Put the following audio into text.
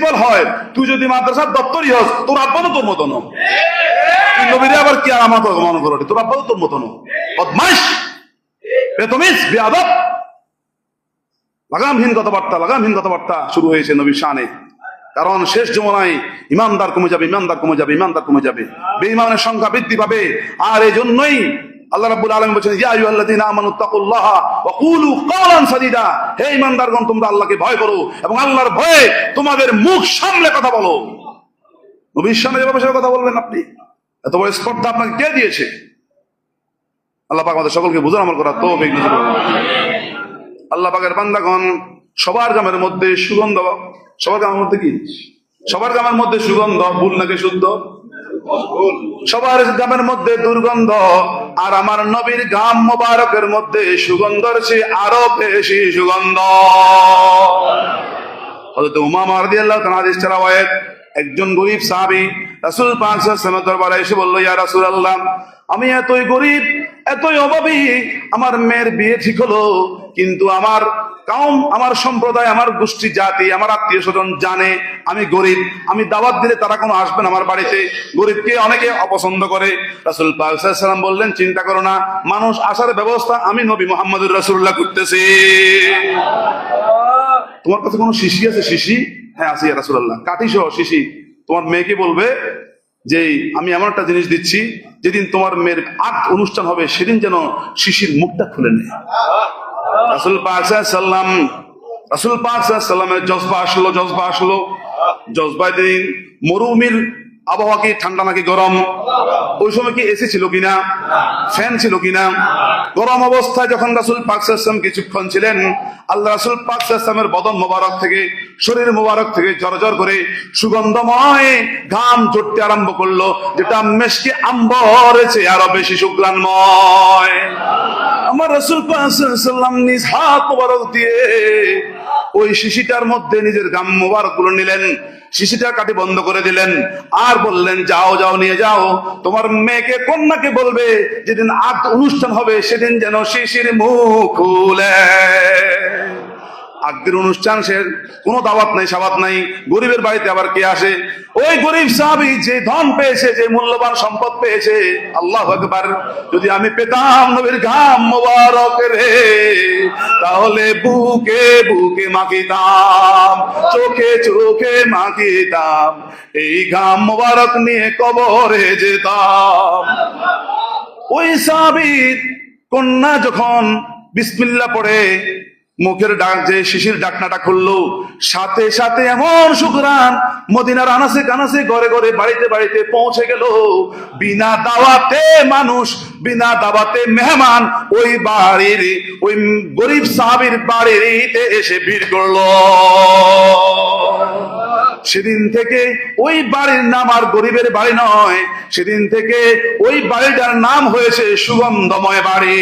Principal হয়, তুই যদি মাদ্রাসার দপ্তরই হস, তোর আব্বা তো তোর মতন। নবীরে আবার কি আমার মনে করো, তোর আব্বা তো তোর মতন। বদমাইশ, বেতমিজ, বেয়াদব, লাগামহীন কথাবার্তা শুরু হয়েছে নবীর শানে। কারণ শেষ জমানায় ইমানদার কমে যাবে, ইমানদার কমে যাবে, বেঈমানের সংখ্যা বৃদ্ধি পাবে। আর এই জন্যই আল্লাহ রাব্বুল আলামিন বলেছেন, ইয়া আইয়ুহাল্লাযীনা আমানুত্তাকুল্লাহা ওয়া কুলু কাওলান সাদীদা, হে ঈমানদারগণ, তোমরা আল্লাহকে ভয় করো এবং আল্লাহর ভয়ে তোমাদের মুখ সামলে কথা বলো। নবীর সামনে যেভাবে সেভাবে কথা বলবেন আপনি, এত বড় স্পর্ধা আপনাকে কে দিয়েছে? আল্লাহ পাক আমাদের সকলকে বুঝার আমল করার তৌফিক দান করুন। আল্লাহ পাকের বান্দাগণ, সবার গামের মধ্যে সুগন্ধ, সবার গামের মধ্যে কি? সবার গামের মধ্যে সুগন্ধ, ভুল নাকি শুদ্ধ? সবার গামের মধ্যে দুর্গন্ধ, আর আমার নবীর গাম মোবারকের মধ্যে সুগন্ধর চেয়ে আরো বেশি সুগন্ধ। হযরত উমামা রাদিয়াল্লাহু তাআলা হাদিস রাওয়ায়াত, একজন গরীব সাহাবী রাসূল পাক সাল্লাল্লাহু আলাইহি ওয়াসাল্লামের দরবারে এসে বলল, ইয়া রাসূলুল্লাহ, আমি এতই গরীব, এতই অভাবী, আমার মেয়ের বিয়ে ঠিক হলো, কিন্তু আমার কওম, আমার সম্প্রদায়, আমার গোষ্ঠী জাতি, আমার আত্মীয় স্বজন জানে আমি গরিব, আমি দাওয়াত দিলে তারা কোনো আসবে না আমার বাড়িতে, গরিবকে অনেকে অপছন্দ করে। রাসূল পাক সাল্লাল্লাহু আলাইহি ওয়াসাল্লাম বললেন, চিন্তা করো না, মানুষ আসার ব্যবস্থা আমি নবী মুহাম্মদুর রাসূলুল্লাহ করতেছি। তোমার কাছে কোনো শিশি আছে? শিশি? হ্যাঁ আছে ইয়া রাসূলুল্লাহ, কাঠি সহ শিশি। তোমার মেয়েকে বলবে যে আমি এমন একটা জিনিস দিচ্ছি, যেদিন তোমার মেয়ের অনুষ্ঠান হবে সেদিন যেন শিশির মুখটা খুলে নেয়। রাসূল পাক সাল্লাল্লাহু আলাইহি ওয়াসাল্লামের জজবা আসলো। জজবায় দিন মরুভূমির আবহাওয়া, কি ঠান্ডা নাকি গরম? ওই সময় কি এসি ছিল কিনা, ফ্যান ছিল কিনা? গরম অবস্থায় যখন রাসূল পাক সাল্লাল্লাহু আলাইহি ওয়াসাল্লাম কিছুক্ষণ ছিলেন, আল্লাহ রাসূল পাক সাল্লাল্লাহু আলাইহি ওয়াসাল্লামের বদন মোবারক থেকে, শরীর মোবারক থেকে ঝরঝর করে সুগন্ধময় ঘাম ঝরতে আরম্ভ করলো, যেটা মেশকে আম্বরের চেয়ে আরো বেশি সুগন্ধময়। আমার রাসূল পাক সাল্লাল্লাহু আলাইহি ওয়াসাল্লাম নিজ হাত মোবারক দিয়ে ওই শিশিটার মধ্যে নিজের ঘাম মোবারক গুলো নিলেন, শিশিটা কাটি বন্ধ করে দিলেন, আর বললেন, যাও নিয়ে যাও, তোমার মেয়েকে, কন্যাকে বলবে যেদিন অনুষ্ঠান হবে সেদিন যেন শিশির মুখ খুলে। আগের অনুষ্ঠান শেষ, কোনো দাওয়াত নাই, সাবাত নাই, গরিবের বাড়িতে আবার কে আসে? ওই গরিব সাহাবী যে ধন পেয়েছে, যে মূল্যবান সম্পদ পেয়েছে, আল্লাহু আকবার, যদি আমি পেতাম নবীর ঘাম মোবারক রে, তাহলে বুকে বুকে মাখিতাম, চোখে চোখে মাখিতাম, এই ঘাম মোবারক নিয়ে কবরে যেতাম। ওই সাহাবীর কন্যা যখন বিসমিল্লাহ পড়ে মুখের ডাক, যে শিশির ডাকনাটা খুললো, সাথে সাথে এমন সুঘ্রাণ মদিনার আনাসে কানাসে, ঘরে ঘরে, বাড়িতে বাড়িতে পৌঁছে গেল। বিনা দাওয়াতে মানুষ, বিনা দাওয়াতে মেহমান ওই বাড়ির, ওই গরিব সাহাবীর বাড়িতে এসে ভিড় করলো। সেদিন থেকে ওই বাড়ির নাম আর গরিবের বাড়ি নয়, সেদিন থেকে ওই বাড়িটার নাম হয়েছে সুগন্ধময় বাড়ি।